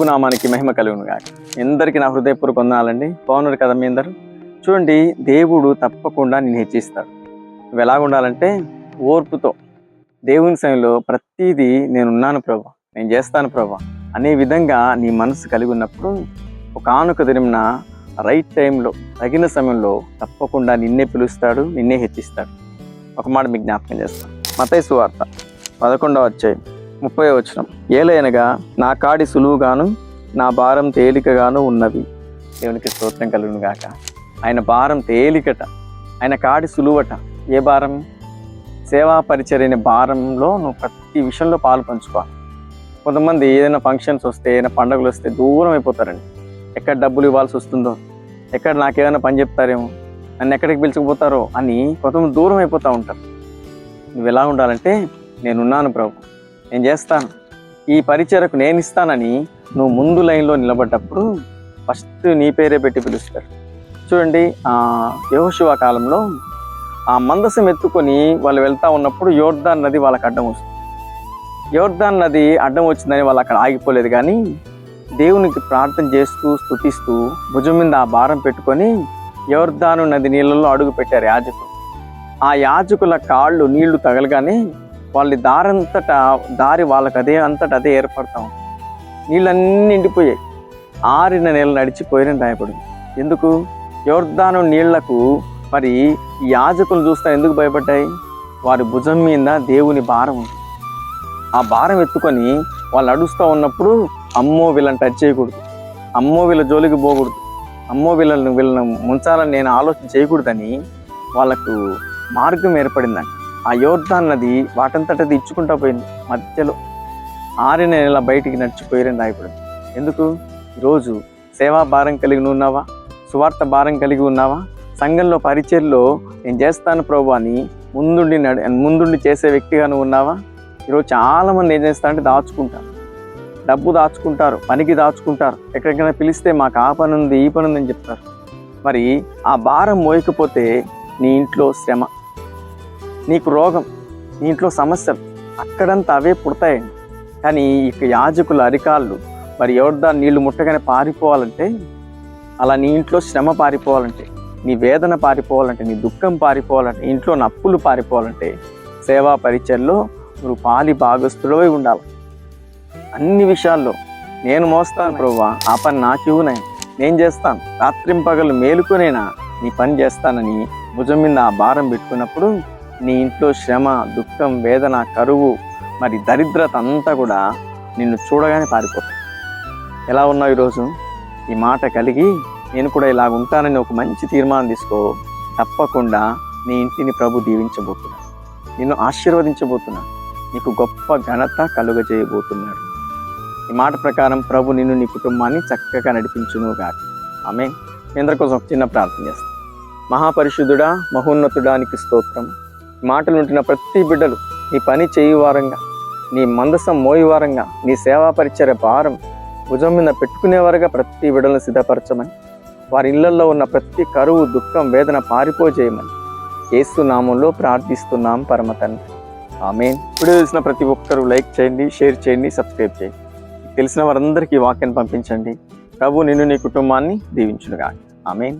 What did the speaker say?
ప్రభు నామానికి మహిమ కలుగును గాక. ఎందరికీ నా హృదయపూర్వక వందనాలండి. బాగున్నారు కదా మీ అందరూ? చూడండి, దేవుడు తప్పకుండా నిన్ను హెచ్చిస్తాడు. నువ్వు ఎలాగ ఉండాలంటే ఓర్పుతో దేవుని సమయంలో ప్రతిదీ నేనున్నాను ప్రభు, నేను చేస్తాను ప్రభు అనే విధంగా నీ మనసు కలిగి ఉన్నప్పుడు ఒకానొక దినమున రైట్ టైంలో తగిన సమయంలో తప్పకుండా నిన్నే పిలుస్తాడు, నిన్నే హెచ్చిస్తాడు. ఒక మాట మీకు జ్ఞాపకం చేస్తాను. మత్తయి సువార్త 11వ అధ్యాయం 30వ వచనం. ఏలయనగా నా కాడి సులువుగాను నా భారం తేలికగాను ఉన్నవి. దేవునికి స్తోత్రం కలుగును గాక. ఆయన భారం తేలికట, ఆయన కాడి సులువట. ఏ భారం? సేవా పరిచర్య భారంలో నువ్వు ప్రతి విషయంలో పాలు పంచుకోవాలి. కొంతమంది ఏదైనా ఫంక్షన్స్ వస్తే, ఏదైనా పండుగలు వస్తే దూరం అయిపోతారండి. ఎక్కడ డబ్బులు ఇవ్వాల్సి వస్తుందో, ఎక్కడ నాకేమైనా పని చెప్తారేమో, నన్ను ఎక్కడికి పిలుచుకుపోతారో అని కొంతమంది దూరం అయిపోతూ ఉంటారు. నువ్వు ఎలా ఉండాలంటే, నేనున్నాను ప్రభు, నేను చేస్తాను, ఈ పరిచర్యకు నేను ఇస్తానని నువ్వు ముందు లైన్లో నిలబడ్డప్పుడు ఫస్ట్ నీ పేరే పెట్టి పిలుస్తారు. చూడండి, యెహోషువ కాలంలో ఆ మందసం ఎత్తుకొని వాళ్ళు వెళ్తూ ఉన్నప్పుడు యోర్దాన్ నది వాళ్ళకి అడ్డం వస్తుంది. యోర్దాన్ నది అడ్డం వచ్చిందని వాళ్ళు అక్కడ ఆగిపోలేదు, కానీ దేవునికి ప్రార్థన చేస్తూ స్తుతిస్తూ భుజం మీద ఆ భారం పెట్టుకొని యోర్దాను నది నీళ్ళల్లో అడుగు పెట్టారు యాజకులు. ఆ యాజకుల కాళ్ళు నీళ్లు తగలగానే వాళ్ళ దారి వాళ్ళకి అదే ఏర్పడతాం. నీళ్ళన్నీ నిండిపోయాయి. 6 నెలలు నడిచిపోయిన భయపడింది. ఎందుకు? యోర్దాను నీళ్లకు మరి యాజకులు చూస్తా ఎందుకు భయపడ్డాయి? వారి భుజం మీద దేవుని భారం ఉంది. ఆ భారం ఎత్తుకొని వాళ్ళు నడుస్తూ ఉన్నప్పుడు అమ్మో వీళ్ళని టచ్ చేయకూడదు, అమ్మో వీళ్ళ జోలికి పోకూడదు, అమ్మో వీళ్ళని ముంచాలని నేను ఆలోచన చేయకూడదని వాళ్ళకు మార్గం ఏర్పడిందండి. ఆ యోర్దాన్ నది వాటంతటది ఇచ్చుకుంటా పోయింది. మధ్యలో 6 నెలల బయటికి నడిచిపోయారని రాయపడింది. ఎందుకు? ఈరోజు సేవా భారం కలిగి ఉన్నావా? సువార్త భారం కలిగి ఉన్నావా? సంఘంలో పరిచర్లో నేను చేస్తాను ప్రభు అని ముందుండి చేసే వ్యక్తిగా నువ్వు ఉన్నావా? ఈరోజు చాలామంది ఏం చేస్తారంటే దాచుకుంటారు, డబ్బు దాచుకుంటారు, పనికి దాచుకుంటారు. ఎక్కడికైనా పిలిస్తే మాకు ఆ పని ఉంది, ఈ పని ఉంది అని చెప్తారు. మరి ఆ భారం మోయకపోతే నీ ఇంట్లో శ్రమ, నీకు రోగం, నీ ఇంట్లో సమస్యలు అక్కడంతా అవే పుడతాయండి. కానీ ఇక యాజకుల అరికాళ్ళు మరి యోర్దాను నీళ్లు ముట్టగానే పారిపోవాలంటే, అలా నీ ఇంట్లో శ్రమ పారిపోవాలంటే, నీ వేదన పారిపోవాలంటే, నీ దుఃఖం పారిపోవాలంటే, ఇంట్లో నప్పులు పారిపోవాలంటే సేవా పరిచర్లో నువ్వు పాలి భాగస్థుడవై ఉండాలి. అన్ని విషయాల్లో నేను మోస్తాను ప్రభువా, ఆ పని నాకు నేను చేస్తాను, రాత్రింపగలు మేలుకొనేనా నీ పని చేస్తానని భుజం మీద ఆ భారం పెట్టుకున్నప్పుడు నీ ఇంట్లో శ్రమ, దుఃఖం, వేదన, కరువు, మరి దరిద్రత అంతా కూడా నిన్ను చూడగానే పారిపోతాయి. ఎలా ఉన్నావు ఈరోజు? ఈ మాట కలిగి నేను కూడా ఇలాగ ఉంటానని ఒక మంచి తీర్మానం తీసుకో. తప్పకుండా నీ ఇంటిని ప్రభు దీవించబోతున్నాడు, నిన్ను ఆశీర్వదించబోతున్నాడు, నీకు గొప్ప ఘనత కలుగజేయబోతున్నాడు. ఈ మాట ప్రకారం ప్రభు నిన్ను, నీ కుటుంబాన్ని చక్కగా నడిపించును గాక. ఆమేన్. మీ అందరి కోసం ఒక చిన్న ప్రార్థన చేస్తాను. మహాపరిశుద్ధుడా, మహోన్నతుడా, నీకు స్తోత్రం. మాటలు ఉంటున్న ప్రతి బిడ్డలు నీ పని చేయువారంగా, నీ మందసం మోయువారంగా, నీ సేవా పరిచర్య భారం భుజం మీద పెట్టుకునేవారుగా ప్రతి బిడ్డలను సిద్ధపరచమని, వారి ఇళ్లలో ఉన్న ప్రతి కరువు, దుఃఖం, వేదన పారిపోజేయమని యేసు నామంలో ప్రార్థిస్తున్నాం పరమ తండ్రి. ఆమేన్. వీడియో తెలిసిన ప్రతి ఒక్కరూ లైక్ చేయండి, షేర్ చేయండి, సబ్స్క్రైబ్ చేయండి. తెలిసిన వారందరికీ వాక్యాన్ని పంపించండి. ప్రభు నిన్ను, నీ కుటుంబాన్ని దీవించునుగాక. ఆమేన్.